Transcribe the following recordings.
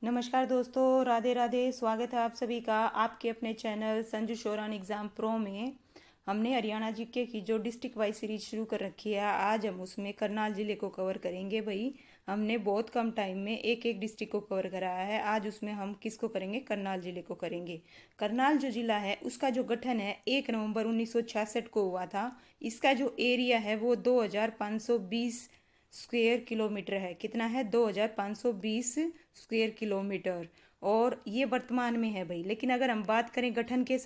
नमस्कार दोस्तों, राधे राधे। स्वागत है आप सभी का आपके अपने channel Sanju Sheoran exam pro में। हमने हरियाणा जीके की जो डिस्ट्रिक्ट वाइज सीरीज शुरू कर रखी है, आज हम उसमें करनाल ज़िले को कवर करेंगे। भाई हमने बहुत कम टाइम में एक एक डिस्ट्रिक्ट को कवर कराया है। आज उसमें हम किसको करेंगे? करनाल ज़िले को करेंगे। करनाल जो ज़िला है उसका जो गठन है 1 नवंबर 1966 को हुआ था। इसका जो एरिया है वो 2520 स्क्वेयर किलोमीटर है। कितना है? 2520 स्क्वेयर किलोमीटर। और ये वर्तमान में है भाई। लेकिन अगर हम बात करें गठन के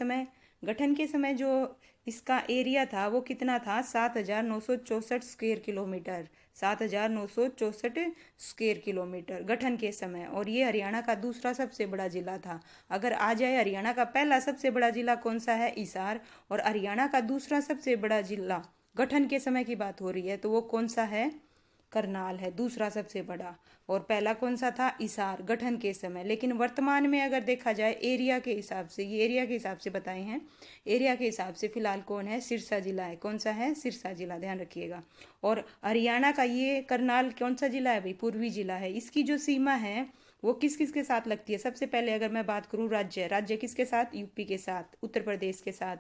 समय जो इसका एरिया था वो कितना था? 7964 स्क्वेयर किलोमीटर। 7964 स्क्वेयर किलोमीटर गठन के समय। और ये हरियाणा का दूसरा सबसे बड़ा जिला था। अगर आ जाए हरियाणा का पहला सबसे बड़ा जिला कौन सा है? हिसार। और हरियाणा का दूसरा सबसे बड़ा जिला गठन के समय की बात हो रही है तो वो कौन सा है? करनाल है, दूसरा सबसे बड़ा। और पहला कौन सा था? हिसार, गठन के समय। लेकिन वर्तमान में अगर देखा जाए एरिया के हिसाब से, ये एरिया के हिसाब से बताए हैं। एरिया के हिसाब से फिलहाल कौन है? सिरसा जिला है। कौन सा है? सिरसा जिला, ध्यान रखिएगा। और हरियाणा का ये करनाल कौन सा जिला है भाई? पूर्वी जिला है। इसकी जो सीमा है वो किस किस के साथ लगती है? सबसे पहले अगर मैं बात करूँ राज्य किसके साथ? यूपी के साथ, उत्तर प्रदेश के साथ।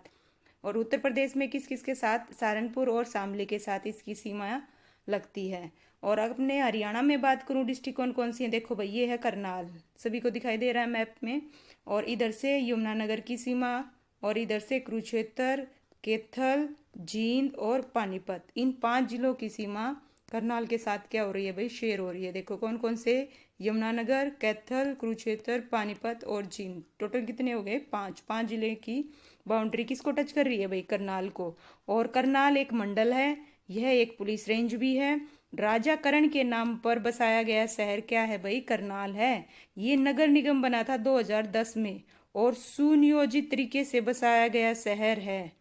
और उत्तर प्रदेश में किस किस के साथ? सहारनपुर और शामली के साथ इसकी सीमा लगती है। और अपने हरियाणा में बात करूं डिस्ट्रिक्ट कौन कौन सी है, देखो भाई ये है करनाल, सभी को दिखाई दे रहा है मैप में। और इधर से यमुनानगर की सीमा, और इधर से कुरुक्षेत्र, कैथल, जींद और पानीपत, इन 5 जिलों की सीमा करनाल के साथ क्या हो रही है भाई? शेयर हो रही है। देखो कौन कौन से? यमुनानगर, कैथल, कुरुक्षेत्र, पानीपत और जींद। टोटल कितने हो गए? 5। 5 जिले की बाउंड्री किसको टच कर रही है भाई? करनाल को। और करनाल एक मंडल है, यह एक पुलिस रेंज भी है। राजा करण के नाम पर बसाया गया शहर क्या है भाई? करनाल है। ये नगर निगम बना था 2010 में और सुनियोजित तरीके से बसाया गया शहर है।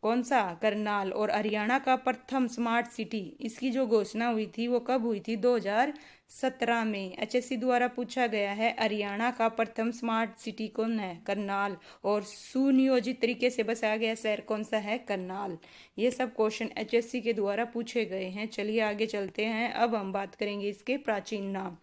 कौन सा? करनाल। और हरियाणा का प्रथम स्मार्ट सिटी, इसकी जो घोषणा हुई थी वो कब हुई थी? 2017 में। एचएससी द्वारा पूछा गया है हरियाणा का प्रथम स्मार्ट सिटी कौन है? करनाल। और सुनियोजित तरीके से बसाया गया शहर कौन सा है? करनाल। ये सब क्वेश्चन एचएससी के द्वारा पूछे गए हैं। चलिए आगे चलते हैं। अब हम बात करेंगे इसके प्राचीन नाम।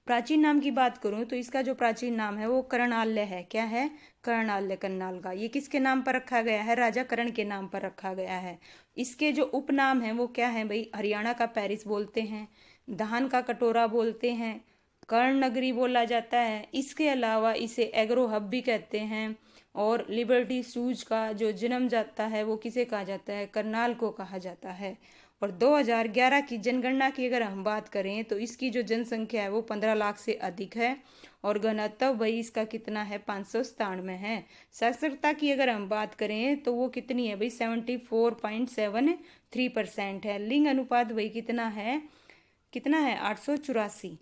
प्राचीन नाम की बात करूं तो इसका जो प्राचीन नाम है वो करणाल्य है। क्या है? करणाल्य, करनाल का। ये किसके नाम पर रखा गया है? राजा करण के नाम पर रखा गया है। इसके जो उपनाम है वो क्या है भाई? हरियाणा का पेरिस बोलते हैं, धान का कटोरा बोलते हैं, कर्ण नगरी बोला जाता है। इसके अलावा इसे एग्रो हब भी कहते हैं। और लिबर्टी शूज का जो जन्म जाता है वो किसे कहा जाता है? करनाल को कहा जाता है। और 2011 की जनगणना की अगर हम बात करें तो इसकी जो जनसंख्या है वो 15 लाख से अधिक है। और घनत्व भाई इसका कितना है? 597 है। साक्षरता की अगर हम बात करें तो वो कितनी है भाई? 74.73% है। लिंग अनुपात भाई कितना है? कितना है? 884।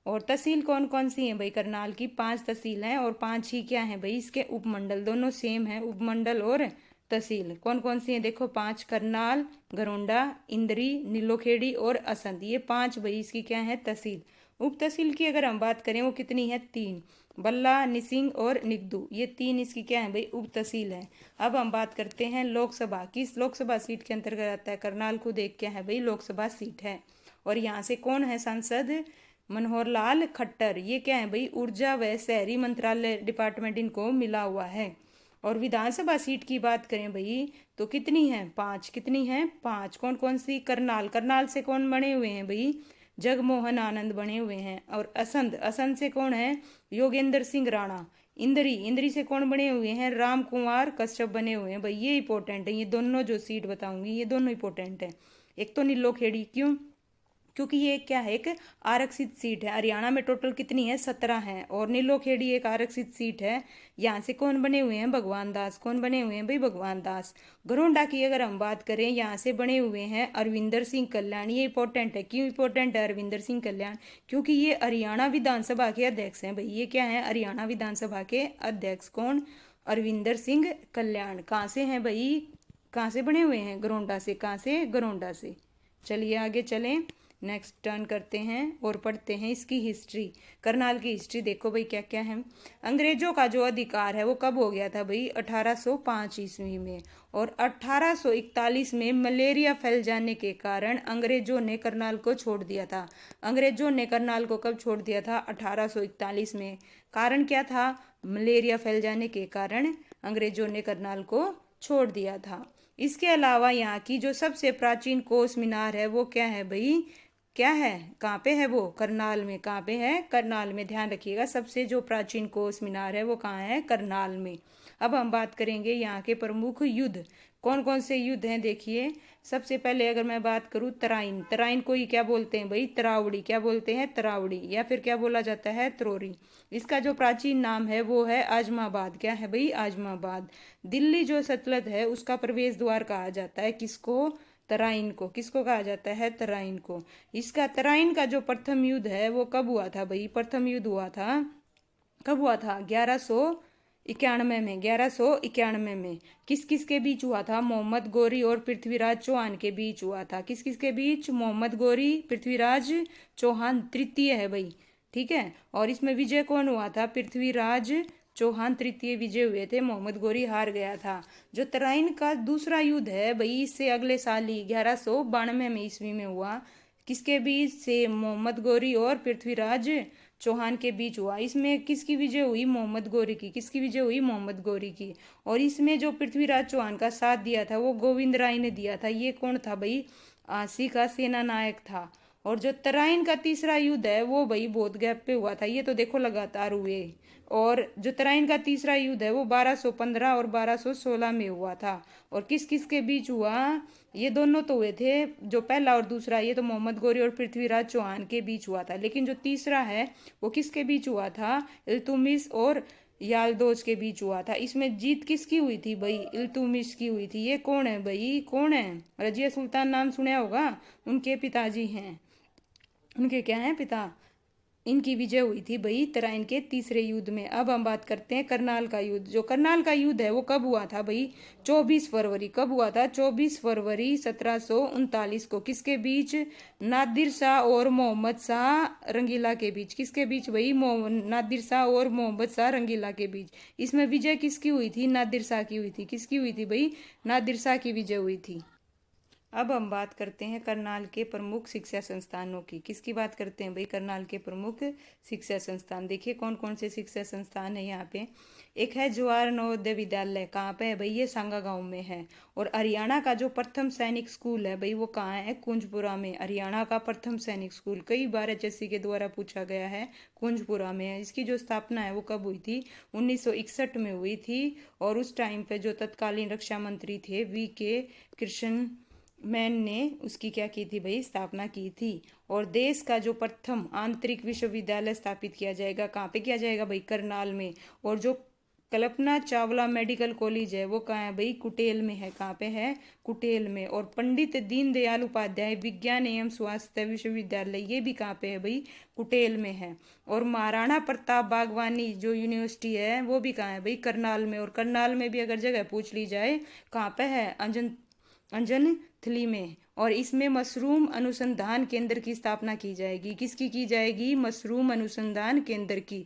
और तहसील कौन कौन सी है भाई? करनाल की 5 तहसील हैं और 5 ही क्या है भाई? इसके उपमंडल। दोनों सेम है, उपमंडल और तहसील। कौन कौन सी है? देखो 5, करनाल, गरोंडा, इंद्री, नीलोखेड़ी और असंध। ये 5 भाई इसकी क्या है? तहसील। उप तहसील की अगर हम बात करें वो कितनी है? 3, बल्ला, निसिंग और निगदू। ये 3 इसकी क्या है भाई? उप तहसील है। अब हम बात करते हैं लोकसभा। किस लोकसभा सीट के अंतर्गत आता है? करनाल को देख क्या है भाई? लोकसभा सीट है। और यहाँ से कौन है सांसद? मनोहर लाल खट्टर। ये क्या है भाई? ऊर्जा व शहरी मंत्रालय डिपार्टमेंट इनको मिला हुआ है। और विधानसभा सीट की बात करें भाई तो कितनी है? 5। कितनी है? 5। कौन कौन सी? करनाल से कौन बने हुए हैं भाई? जगमोहन आनंद बने हुए हैं। और असंध से कौन है? योगेंद्र सिंह राणा। इंद्री से कौन बने हुए हैं? राम कुमार कश्यप बने हुए हैं भाई। ये इंपॉर्टेंट है, ये दोनों जो सीट बताऊंगी ये दोनों इंपॉर्टेंट है। एक तो नीलोखेड़ी, क्यों? क्योंकि ये क्या है? एक आरक्षित सीट है। हरियाणा में टोटल कितनी है? 17 है और नीलोखेड़ी एक आरक्षित सीट है। यहाँ से कौन बने हुए हैं? भगवान दास। कौन बने हुए हैं भाई? भगवान दास। घरोंडा की अगर हम बात करें यहाँ से बने हुए हैं अरविंदर सिंह कल्याण। ये इंपॉर्टेंट है। क्यों इंपॉर्टेंट है अरविंदर सिंह कल्याण? क्योंकि ये हरियाणा विधानसभा के अध्यक्ष हैं भाई। ये क्या है? हरियाणा विधानसभा के अध्यक्ष। कौन? अरविंदर सिंह कल्याण। कहाँ से हैं भाई? कहाँ से बने हुए हैं? घरोंडा से। कहाँ से? घरोंडा से। चलिए आगे चलें। नेक्स्ट टर्न करते हैं और पढ़ते हैं इसकी हिस्ट्री। करनाल की हिस्ट्री देखो भाई क्या क्या है। अंग्रेजों का जो अधिकार है वो कब हो गया था भाई? 1805 ईस्वी में। और 1841 में मलेरिया फैल जाने के कारण अंग्रेजों ने करनाल को छोड़ दिया था। अंग्रेजों ने करनाल को कब छोड़ दिया था? 1841 में। कारण क्या था? मलेरिया फैल जाने के कारण अंग्रेजों ने करनाल को छोड़ दिया था। इसके अलावा यहाँ की जो सबसे प्राचीन कोस मीनार है वो क्या है भाई? क्या है? कहाँ पे है वो? करनाल में। कहाँ पे है? करनाल में। ध्यान रखिएगा, सबसे जो प्राचीन कोस मीनार है वो कहाँ है? करनाल में। अब हम बात करेंगे यहाँ के प्रमुख युद्ध। कौन कौन से युद्ध हैं देखिए। सबसे पहले अगर मैं बात करूँ तराइन, तराइन को ही क्या बोलते हैं भाई? तरावड़ी। क्या बोलते हैं? तरावड़ी, या फिर क्या बोला जाता है? त्रोरी। इसका जो प्राचीन नाम है वो है आजमाबाद। क्या है भाई? आजमाबाद। दिल्ली जो सतलत है उसका प्रवेश द्वार कहा जाता है किसको? तराइन को। किसको कहा जाता है? तराइन को। इसका तराइन का जो प्रथम युद्ध है वो कब हुआ था भाई? प्रथम युद्ध हुआ था, कब हुआ था? 1191 में। 1191 में। किस किस के बीच हुआ था? मोहम्मद गोरी और पृथ्वीराज चौहान के बीच हुआ था। किस किस के बीच? मोहम्मद गोरी, पृथ्वीराज चौहान तृतीय है भाई, ठीक है। और इसमें विजय कौन हुआ था? पृथ्वीराज चौहान तृतीय विजय हुए थे, मोहम्मद गोरी हार गया था। जो तराइन का दूसरा युद्ध है भाई, इससे अगले साल ही 1192 में ईस्वी में हुआ। किसके बीच से? मोहम्मद गोरी और पृथ्वीराज चौहान के बीच हुआ। इसमें किसकी विजय हुई? मोहम्मद गोरी की। किसकी विजय हुई? मोहम्मद गोरी की। और इसमें जो पृथ्वीराज चौहान का साथ दिया था वो गोविंद राय ने दिया था। ये कौन था भाई? आसी का सेना नायक था। और जो तराइन का तीसरा युद्ध है वो भाई बोध गैप पे हुआ था। ये तो देखो लगातार हुए। और जो तराइन का तीसरा युद्ध है वो 1215 और 1216 में हुआ था। और किस किस के बीच हुआ? ये दोनों तो हुए थे, जो पहला और दूसरा, ये तो मोहम्मद गोरी और पृथ्वीराज चौहान के बीच हुआ था। लेकिन जो तीसरा है वो किसके बीच हुआ था? इल्तुमिश और यालदोज के बीच हुआ था। इसमें जीत किसकी हुई थी भाई? इल्तुमिश की हुई थी। ये कौन है भाई? कौन है? रजिया सुल्तान नाम सुना होगा, उनके पिताजी हैं। उनके क्या हैं? पिता। इनकी विजय हुई थी भाई तराइन के तीसरे युद्ध में। अब हम बात करते हैं करनाल का युद्ध। जो करनाल का युद्ध है वो कब हुआ था भाई? 24 फरवरी। कब हुआ था? 24 फरवरी 1739 को। किसके बीच? नादिर शाह और मोहम्मद शाह रंगीला के बीच। किसके बीच भाई? नादिर शाह और मोहम्मद शाह रंगीला के बीच। इसमें विजय किसकी हुई थी? नादिर शाह की हुई थी। किसकी हुई थी भाई? नादिर शाह की विजय हुई थी। अब हम बात करते हैं करनाल के प्रमुख शिक्षा संस्थानों की। किसकी बात करते हैं भाई? करनाल के प्रमुख शिक्षा संस्थान। देखिए कौन कौन से शिक्षा संस्थान है यहाँ पे। एक है जवाहर नवोदय विद्यालय। कहाँ पे है भाई? ये सांगा गांव में है। और हरियाणा का जो प्रथम सैनिक स्कूल है भाई वो कहाँ है? कुंजपुरा में। हरियाणा का प्रथम सैनिक स्कूल कई बार एचएससी के द्वारा पूछा गया है, कुंजपुरा में है। इसकी जो स्थापना है वो कब हुई थी? 1961 में हुई थी। और उस टाइम पे जो तत्कालीन रक्षा मंत्री थे VK कृष्ण मैन ने उसकी क्या की थी भाई? स्थापना की थी। और देश का जो प्रथम आंतरिक विश्वविद्यालय स्थापित किया जाएगा, कहाँ पे किया जाएगा भाई? करनाल में। और जो कल्पना चावला मेडिकल कॉलेज है वो कहाँ है भाई? कुटेल में है। कहाँ पे है? कुटेल में। और पंडित दीनदयाल उपाध्याय विज्ञान एवं स्वास्थ्य विश्वविद्यालय, ये भी कहाँ पे है भाई? कुटेल में है। और महाराणा प्रताप बागवानी जो यूनिवर्सिटी है वो भी कहाँ है भाई? करनाल में। और करनाल में भी अगर जगह पूछ ली जाए कहाँ पे है? अंजनथली में। और इसमें मशरूम अनुसंधान केंद्र की स्थापना की जाएगी। किसकी की जाएगी? मशरूम अनुसंधान केंद्र की।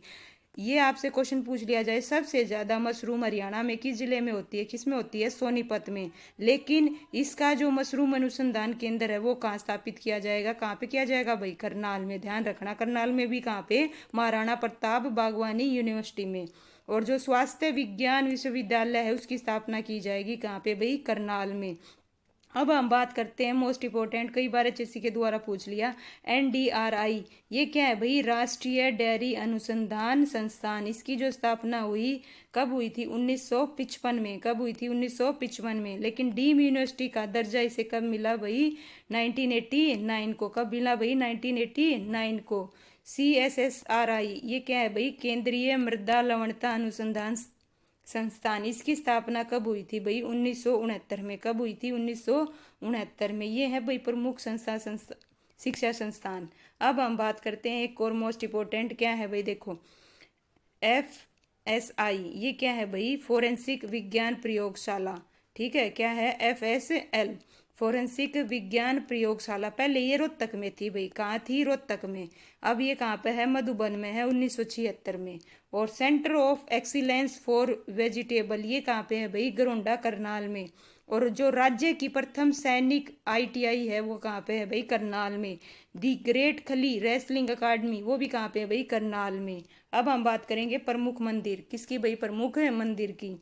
ये आपसे क्वेश्चन पूछ लिया जाए सबसे ज्यादा मशरूम हरियाणा में किस जिले में होती है? किस में होती है? सोनीपत में। लेकिन इसका जो मशरूम अनुसंधान केंद्र है वो कहाँ स्थापित किया जाएगा? कहाँ पे किया जाएगा भाई? करनाल में। ध्यान रखना, करनाल में भी कहाँ पे? महाराणा प्रताप बागवानी यूनिवर्सिटी में। और जो स्वास्थ्य विज्ञान विश्वविद्यालय है उसकी स्थापना की जाएगी कहाँ पे भाई? करनाल में। अब हम बात करते हैं मोस्ट इंपोर्टेंट, कई बार एचएससी के द्वारा पूछ लिया, NDRI। ये क्या है भाई? राष्ट्रीय डेयरी अनुसंधान संस्थान। इसकी जो स्थापना हुई कब हुई थी? 1955 में। कब हुई थी? 1955 में। लेकिन डीम यूनिवर्सिटी का दर्जा इसे कब मिला भाई? 1989 को। कब मिला भाई? 1989 को। CSSRI ये क्या है भाई? केंद्रीय मृदा लवणता अनुसंधान संस्थान। इसकी स्थापना कब हुई थी भाई? 1969 में। कब हुई थी? 1969 में। ये है भाई प्रमुख शिक्षा संस्थान। अब हम बात करते हैं एक और मोस्ट इंपोर्टेंट, क्या है भाई? देखो FSI ये क्या है भाई? फोरेंसिक विज्ञान प्रयोगशाला। ठीक है, क्या है? FSL फोरेंसिक विज्ञान प्रयोगशाला। पहले ये रोहतक में थी भाई, कहाँ थी? रोहतक में। अब ये कहाँ पे है? मधुबन में है, 1976 में। और centre of excellence for vegetable ये कहाँ पे है भाई? गरोंडा करनाल में। और जो राज्य की प्रथम सैनिक आईटीआई है वो कहाँ पे है भाई? करनाल में। दी ग्रेट खली रेसलिंग अकादमी वो भी कहाँ पे है भाई? करनाल में। अब हम बात करेंगे प्रमुख मंदिर किसकी भाई? प्रमुख है मंदिर की।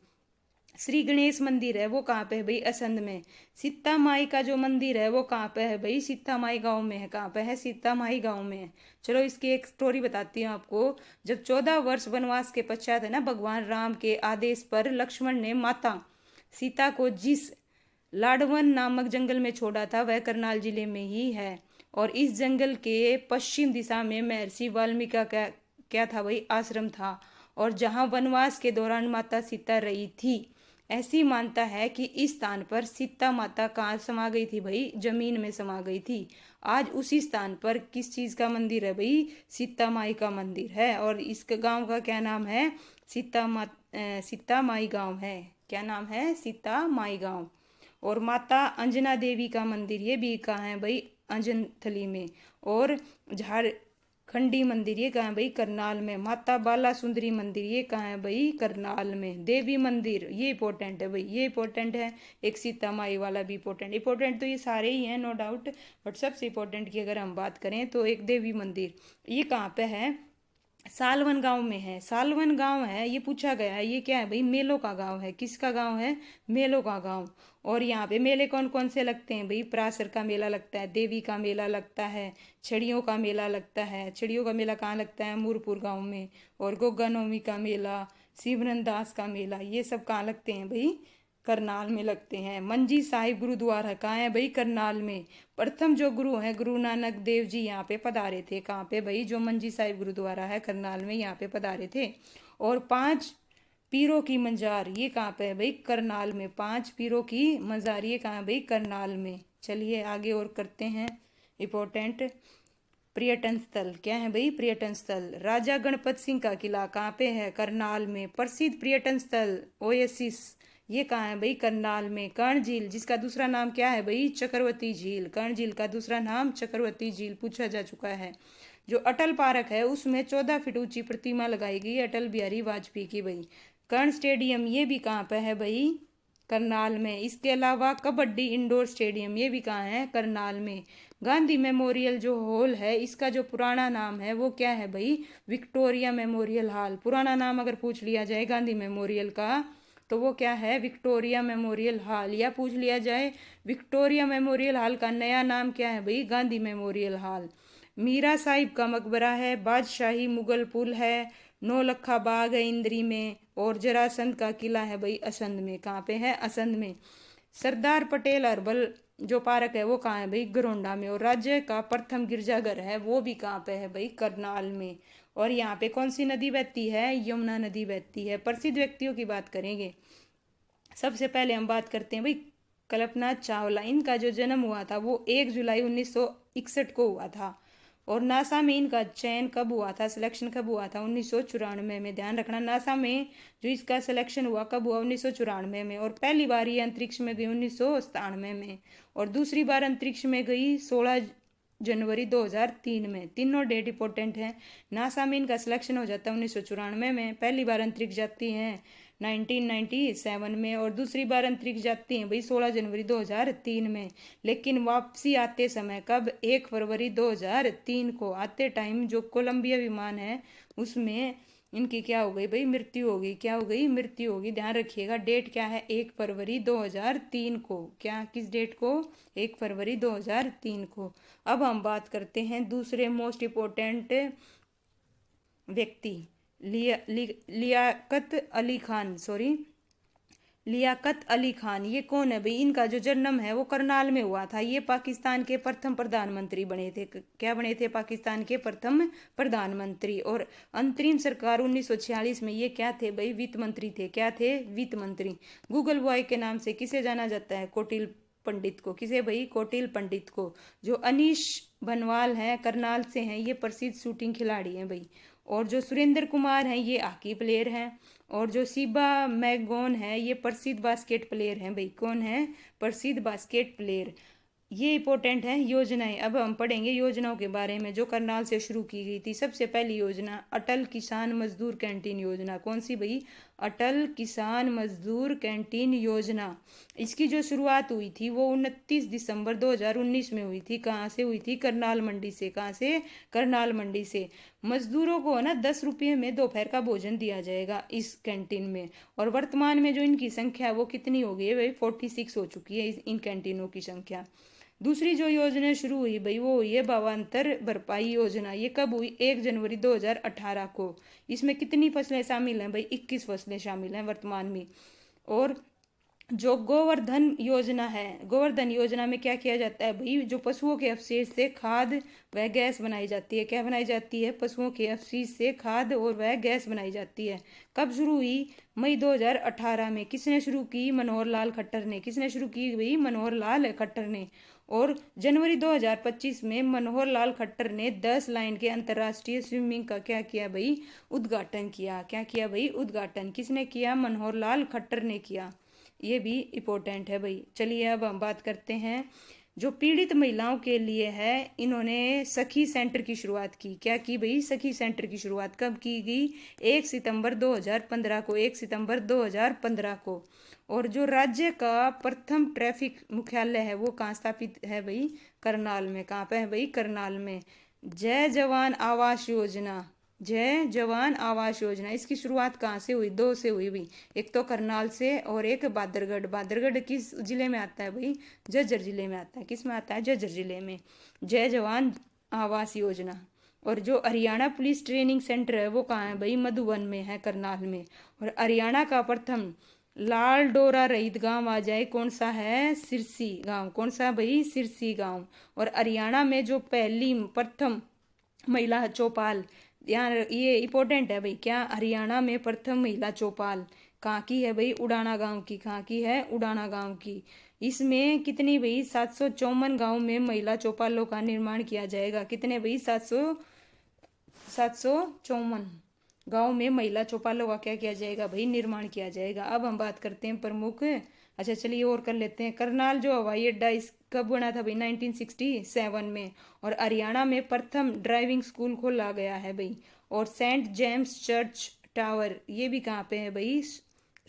श्री गणेश मंदिर है वो कहाँ पे है भाई? असंध में। सीता माई का जो मंदिर है वो कहाँ पे है भाई? सीता माई गांव में है। कहाँ पे है? सीता माई गांव में है। चलो इसकी एक स्टोरी बताती हूँ आपको। जब 14 वर्ष वनवास के पश्चात है ना, भगवान राम के आदेश पर लक्ष्मण ने माता सीता को जिस लाडवन नामक जंगल में छोड़ा था वह करनाल जिले में ही है। और इस जंगल के पश्चिम दिशा में महर्षि वाल्मीकि का क्या था भाई? आश्रम था। और जहां वनवास के दौरान माता सीता रही थी। ऐसी मानता है कि इस स्थान पर सीता माता कहाँ समा गई थी भाई? जमीन में समा गई थी। आज उसी स्थान पर किस चीज का मंदिर है भाई? सीता माई का मंदिर है। और इस गांव का क्या नाम है? सीता माई गांव है। क्या नाम है? सीता माई गांव। और माता अंजना देवी का मंदिर ये भी कहाँ है भाई? अंजनथली में। और झारखंडी मंदिर ये कहाँ है भाई? करनाल में। माता बाला सुंदरी मंदिर ये कहाँ है भाई? करनाल में। देवी मंदिर ये इंपॉर्टेंट है भाई, ये इंपॉर्टेंट है। एक सीता माई वाला भी इंपॉर्टेंट। इंपॉर्टेंट तो ये सारे ही हैं नो डाउट, बट सबसे इंपॉर्टेंट की अगर हम बात करें तो एक देवी मंदिर ये कहाँ पे है? सालवन गांव में है। सालवन गांव है, ये पूछा गया है। ये क्या है भाई? मेलों का गांव है। किसका गांव है? मेलों का गांव। और यहाँ पे मेले कौन कौन से लगते हैं भाई? परासर का मेला लगता है, देवी का मेला लगता है, छड़ियों का मेला लगता है। छड़ियों का मेला कहाँ लगता है? मूरपुर गांव में। और गोगा नवमी का मेला, शिवरन दास का मेला, ये सब कहाँ लगते हैं भाई? करनाल में लगते हैं। मंजी साहिब गुरुद्वारा कहाँ है भाई? करनाल में। प्रथम जो गुरु हैं गुरु नानक देव जी यहाँ पे पधारे थे। कहाँ पे भाई? जो मंजी साहिब गुरुद्वारा है करनाल में, यहाँ पे पधारे थे। और 5 पीरों की मंजार ये कहाँ पे है भाई? करनाल में। 5 पीरों की मजार ये कहाँ है भाई? करनाल में। चलिए आगे और करते हैं। इंपॉर्टेंट पर्यटन स्थल क्या है भाई? पर्यटन स्थल राजा गणपत सिंह का किला कहाँ पे है? करनाल में। प्रसिद्ध पर्यटन स्थल ओएसिस ये कहाँ है भाई? करनाल में। कर्ण झील जिसका दूसरा नाम क्या है भाई? चक्रवर्ती झील। कर्ण झील का दूसरा नाम चक्रवर्ती झील पूछा जा चुका है। जो अटल पार्क है उसमें 14 फीट ऊंची प्रतिमा लगाई गई अटल बिहारी वाजपेयी की भाई। कर्ण स्टेडियम ये भी कहाँ पे है भाई? करनाल में। इसके अलावा कबड्डी इंडोर स्टेडियम ये भी कहाँ है? करनाल में। गांधी मेमोरियल जो हॉल है इसका जो पुराना नाम है वो क्या है भाई? Victoria memorial hall. पुराना नाम अगर पूछ लिया जाए गांधी मेमोरियल का तो वो क्या है? Victoria memorial hall. या पूछ लिया जाए विक्टोरिया मेमोरियल हॉल का नया नाम क्या है भाई? Gandhi memorial hall. मीरा साहिब का मकबरा है, बादशाही मुगल पुल है, नौलखा बाग है इंद्री में। और जरासंध का किला है भाई असंध में। कहाँ पे है? असंध में। सरदार पटेल हर्बल जो पार्क है वो कहाँ है भाई? गरोंडा में। और राज्य का प्रथम गिरजाघर है वो भी कहाँ पे है भाई? करनाल में। और यहाँ पे कौन सी नदी बहती है? यमुना नदी बहती है। प्रसिद्ध व्यक्तियों की बात करेंगे। सबसे पहले हम बात करते हैं भाई कल्पना चावला। इनका जो जन्म हुआ था वो 1 जुलाई 1961 को हुआ था। और नासा में इनका चयन कब हुआ था? सिलेक्शन कब हुआ था? 1994 में। ध्यान रखना नासा में जो इसका सिलेक्शन हुआ कब हुआ? 1994 में। और पहली बार ये अंतरिक्ष में गई 1997 में। और दूसरी बार अंतरिक्ष में गई 16 जनवरी 2003 में। तीनों डेट इंपॉर्टेंट है। नासा में इनका सिलेक्शन हो जाता है 1994 में। पहली बार अंतरिक्ष जाती हैं 1997 में। और दूसरी बार अंतरिक्ष जाती हैं भाई 16 जनवरी 2003 में। लेकिन वापसी आते समय कब? 1 फरवरी 2003 को। आते टाइम जो कोलंबिया विमान है उसमें इनकी क्या हो गई भाई? मृत्यु हो गई। क्या हो गई? मृत्यु होगी। ध्यान रखिएगा डेट क्या है? 1 फरवरी 2003 को। क्या किस डेट को? 1 फरवरी 2003 को। अब हम बात करते हैं दूसरे मोस्ट इम्पोर्टेंट व्यक्ति लियाकत अली खान। लियाकत अली खान ये कौन है भाई? इनका जो जन्म है वो करनाल में हुआ था। ये पाकिस्तान के प्रथम प्रधानमंत्री बने थे। क्या बने थे? पाकिस्तान के प्रथम प्रधानमंत्री। और अंतरिम सरकार 1946 में ये क्या थे भाई? वित्त मंत्री थे। क्या थे? वित्त मंत्री। गूगल बॉय के नाम से किसे जाना जाता है? कोटिल पंडित को। किसे भाई? कोटिल पंडित को। जो अनीश बनवाल है करनाल से हैं, ये प्रसिद्ध शूटिंग खिलाड़ी हैं भाई। और जो सुरेंद्र कुमार हैं ये हॉकी प्लेयर हैं। और जो शिबा मैगोन है ये प्रसिद्ध बास्केट प्लेयर हैं भाई। कौन है? प्रसिद्ध बास्केट प्लेयर। ये इंपॉर्टेंट है योजनाएं। अब हम पढ़ेंगे योजनाओं के बारे में जो करनाल से शुरू की गई थी। सबसे पहली योजना अटल किसान मजदूर कैंटीन योजना। कौन सी भाई? अटल किसान मजदूर कैंटीन योजना। इसकी जो शुरुआत हुई थी वो 29 दिसंबर 2019 में हुई थी। कहाँ से हुई थी? करनाल मंडी से। कहाँ से? करनाल मंडी से। मजदूरों को ना 10 रुपये में दोपहर का भोजन दिया जाएगा इस कैंटीन में। और वर्तमान में जो इनकी संख्या है वो कितनी हो गई है भाई? 46 हो चुकी है इन कैंटीनों की संख्या। दूसरी जो योजना शुरू हुई भाई वो हुई है भावांतर भरपाई योजना। ये कब हुई? 1 जनवरी 2018 को। इसमें कितनी फसलें शामिल हैं भाई? 21 फसलें शामिल हैं वर्तमान में। और जो गोवर्धन योजना है, गोवर्धन योजना में क्या किया जाता है भाई? जो पशुओं के अवशेष से खाद व गैस बनाई जाती है। क्या बनाई जाती है? पशुओं के अवशेष से खाद और वह गैस बनाई जाती है। कब शुरू हुई? मई 2018 में। किसने शुरू की? मनोहर लाल खट्टर ने। किसने शुरू की भाई? मनोहर लाल खट्टर ने। और जनवरी 2025 में मनोहर लाल खट्टर ने 10 लाइन के अंतर्राष्ट्रीय स्विमिंग का क्या किया भाई? उद्घाटन किया। क्या किया भाई? उद्घाटन। किसने किया? मनोहर लाल खट्टर ने किया। ये भी इम्पोर्टेंट है भाई। चलिए अब हम बात करते हैं जो पीड़ित महिलाओं के लिए है। इन्होंने सखी सेंटर की शुरुआत की। क्या की भाई? सखी सेंटर की शुरुआत कब की गई? 1 सितंबर 2015 को। 1 सितंबर 2015 को। और जो राज्य का प्रथम ट्रैफिक मुख्यालय है वो कहाँ स्थापित है भाई? करनाल में। कहाँ पे है भाई? करनाल में। जय जवान आवास योजना। जय जवान आवास योजना इसकी शुरुआत कहाँ से हुई? 2 से हुई भाई। एक तो करनाल से और एक बादरगढ़। बादरगढ़ किस जिले में आता है भाई? झज्जर जिले में आता है। किस में आता है? झज्जर जिले में। जय जवान आवास योजना। और जो हरियाणा पुलिस ट्रेनिंग सेंटर है वो कहाँ है भाई? मधुबन में है, करनाल में। और हरियाणा का प्रथम लाल डोरा रहित गांव आ जाए कौन सा है? सिरसी गांव। कौन सा भाई? सिरसी गांव। और हरियाणा में जो पहली प्रथम महिला चौपाल, यहाँ ये इंपॉर्टेंट है भाई। क्या? हरियाणा में प्रथम महिला चौपाल कहाँ की है भाई? उडाना गांव की। कहाँ की है? उडाना गांव की। इसमें कितनी भाई? 754 गांव में महिला चौपालों का निर्माण किया जाएगा। कितने भाई? 754 गांव में महिला चौपालों का क्या किया जाएगा भाई? निर्माण किया जाएगा। अब हम बात करते हैं प्रमुख। अच्छा चलिए और कर लेते हैं। करनाल जो हवाई अड्डा इस कब बना था भाई? 1967 में। और हरियाणा में प्रथम ड्राइविंग स्कूल खोला गया है भाई। और सेंट जेम्स चर्च टावर ये भी कहाँ पे है भाई?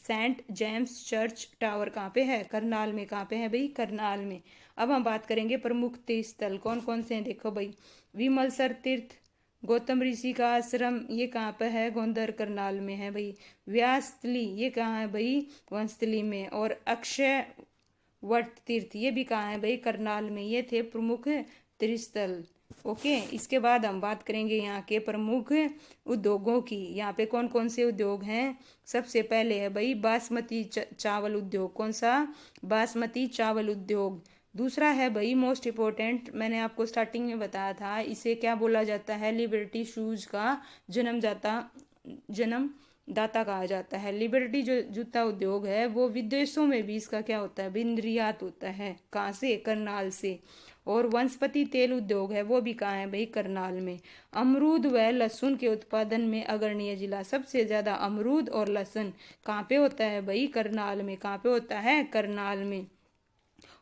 सेंट जेम्स चर्च टावर कहाँ पे है? करनाल में। कहाँ पे है भाई? करनाल में। अब हम बात करेंगे प्रमुख तीर्थ स्थल कौन कौन से हैं। देखो भाई, विमलसर तीर्थ, गौतम ऋषि का आश्रम ये कहाँ पे है? गोंदर करनाल में है भाई। व्यासस्थली ये कहाँ है भाई? वंशस्थली में। और अक्षय वट तीर्थ ये भी कहाँ है भाई? करनाल में। ये थे प्रमुख तीर्थस्थल। ओके, इसके बाद हम बात करेंगे यहाँ के प्रमुख उद्योगों की। यहाँ पे कौन कौन से उद्योग हैं? सबसे पहले है भाई बासमती चावल उद्योग। कौन सा? बासमती चावल उद्योग। दूसरा है भाई मोस्ट इम्पोर्टेंट, मैंने आपको स्टार्टिंग में बताया था, इसे क्या बोला जाता है? लिबर्टी शूज का जन्मदाता कहा जाता है। लिबर्टी जो जूता उद्योग है वो विदेशों में भी इसका क्या होता है भाई? निर्यात होता है। कहाँ से? करनाल से। और वनस्पति तेल उद्योग है वो भी कहाँ है भाई? करनाल में। अमरूद व लहसुन के उत्पादन में अग्रणीय जिला। सबसे ज्यादा अमरूद और लहसुन कहाँ पे होता है भाई? करनाल में। कहाँ पे होता है? करनाल में।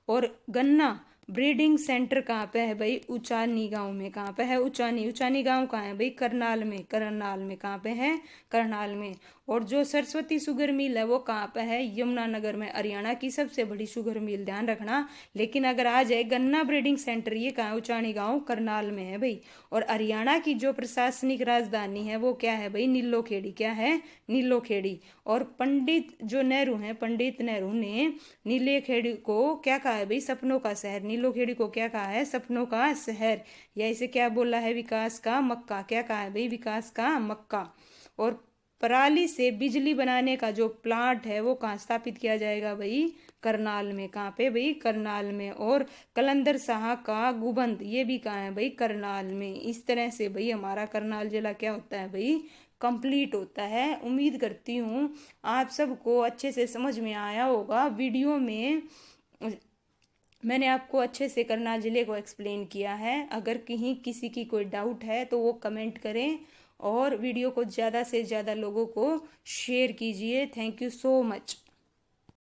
और गन्ना ब्रीडिंग सेंटर कहाँ पे है भाई? उचानी गांव में। कहाँ पे है? उचानी। उचानी गांव कहाँ है भाई? करनाल में। करनाल में। कहाँ पे है? करनाल में। और जो सरस्वती शुगर मिल है वो कहाँ पे है? यमुनानगर में। हरियाणा की सबसे बड़ी शुगर मिल, ध्यान रखना। लेकिन अगर आ जाए गन्ना ब्रीडिंग सेंटर ये कहाँ है? उचानी गांव करनाल में है भाई। और हरियाणा की जो प्रशासनिक राजधानी है वो क्या है भाई? नीलोखेड़ी। क्या है? नीलोखेड़ी। और पंडित जो नेहरू हैं, पंडित नेहरू ने नीलेखेड़ी को क्या कहा है भाई? सपनों का शहर। नीलोखेड़ी को क्या कहा है? सपनों का शहर। या इसे क्या बोला है? विकास का मक्का। क्या कहा है भाई? विकास का मक्का। और पराली से बिजली बनाने का जो प्लांट है वो कहाँ स्थापित किया जाएगा भाई? करनाल में। कहाँ पे भाई? करनाल में। और कलंदर शाह का गुबंद ये भी कहाँ है भाई? करनाल में। इस तरह से भाई हमारा करनाल जिला क्या होता है भाई? कंप्लीट होता है। उम्मीद करती हूँ आप सबको अच्छे से समझ में आया होगा। वीडियो में मैंने आपको अच्छे से करनाल जिले को एक्सप्लेन किया है। अगर कहीं किसी की कोई डाउट है तो वो कमेंट करें और वीडियो को ज़्यादा से ज़्यादा लोगों को शेयर कीजिए। Thank you so much.